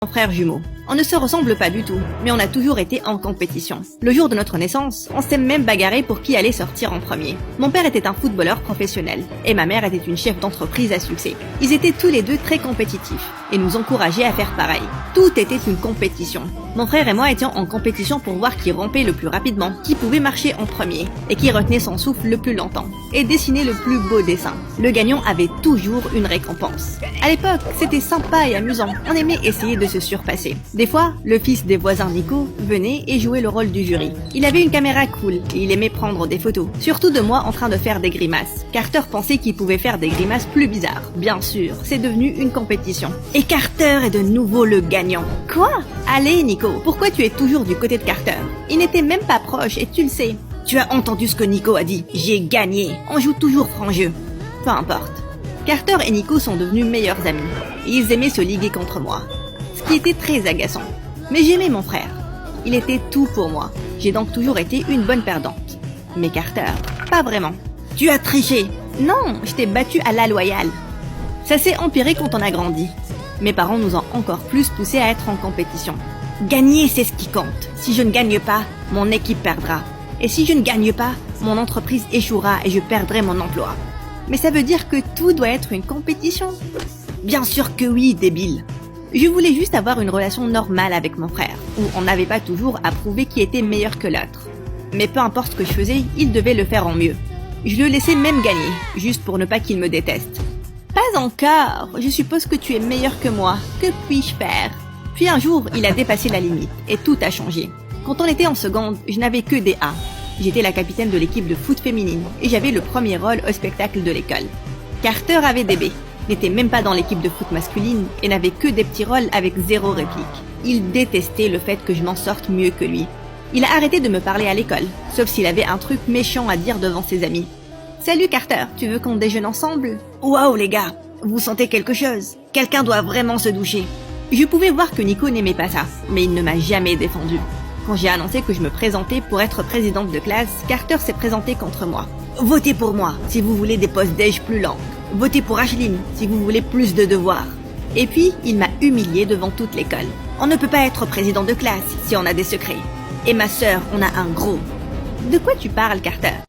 Mon frère jumeau. On ne se ressemble pas du tout, mais on a toujours été en compétition. Le jour de notre naissance, on s'est même bagarré pour qui allait sortir en premier. Mon père était un footballeur professionnel, et ma mère était une chef d'entreprise à succès. Ils étaient tous les deux très compétitifs, et nous encourageaient à faire pareil. Tout était une compétition. Mon frère et moi étions en compétition pour voir qui rampait le plus rapidement, qui pouvait marcher en premier, et qui retenait son souffle le plus longtemps, et dessiner le plus beau dessin. Le gagnant avait toujours une récompense. À l'époque, c'était sympa et amusant, on aimait essayer de se surpasser. Des fois, le fils des voisins Nico venait et jouait le rôle du jury. Il avait une caméra cool et il aimait prendre des photos, surtout de moi en train de faire des grimaces. Carter pensait qu'il pouvait faire des grimaces plus bizarres. Bien sûr, c'est devenu une compétition. Et Carter est de nouveau le gagnant. Quoi? Allez Nico, pourquoi tu es toujours du côté de Carter? Il n'était même pas proche et tu le sais. Tu as entendu ce que Nico a dit. J'ai gagné. On joue toujours franc jeu. Peu importe. Carter et Nico sont devenus meilleurs amis. Et ils aimaient se liguer contre moi. Ce qui était très agaçant. Mais j'aimais mon frère. Il était tout pour moi. J'ai donc toujours été une bonne perdante. Mais Carter, pas vraiment. Tu as triché. Non, je t'ai battu à la loyale. Ça s'est empiré quand on a grandi. Mes parents nous ont encore plus poussés à être en compétition. Gagner, c'est ce qui compte. Si je ne gagne pas, mon équipe perdra. Et si je ne gagne pas, mon entreprise échouera et je perdrai mon emploi. Mais ça veut dire que tout doit être une compétition? Bien sûr que oui, débile. Je voulais juste avoir une relation normale avec mon frère, où on n'avait pas toujours à prouver qui était meilleur que l'autre. Mais peu importe ce que je faisais, il devait le faire en mieux. Je le laissais même gagner, juste pour ne pas qu'il me déteste. Pas encore, je suppose que tu es meilleur que moi, que puis-je faire? Puis un jour, il a dépassé la limite, et tout a changé. Quand on était en seconde, je n'avais que des A. J'étais la capitaine de l'équipe de foot féminine, et j'avais le premier rôle au spectacle de l'école. Carter avait des B. N'était même pas dans l'équipe de foot masculine et n'avait que des petits rôles avec 0 réplique. Il détestait le fait que je m'en sorte mieux que lui. Il a arrêté de me parler à l'école, sauf s'il avait un truc méchant à dire devant ses amis. « Salut Carter, tu veux qu'on déjeune ensemble ?»« Waouh les gars, vous sentez quelque chose? Quelqu'un doit vraiment se doucher. » Je pouvais voir que Nico n'aimait pas ça, mais il ne m'a jamais défendu. Quand j'ai annoncé que je me présentais pour être présidente de classe, Carter s'est présenté contre moi. « Votez pour moi si vous voulez des postes déj plus longs. Votez pour Ashlyn si vous voulez plus de devoirs. » Et puis, il m'a humilié devant toute l'école. On ne peut pas être président de classe si on a des secrets. Et ma sœur, on a un gros. De quoi tu parles, Carter?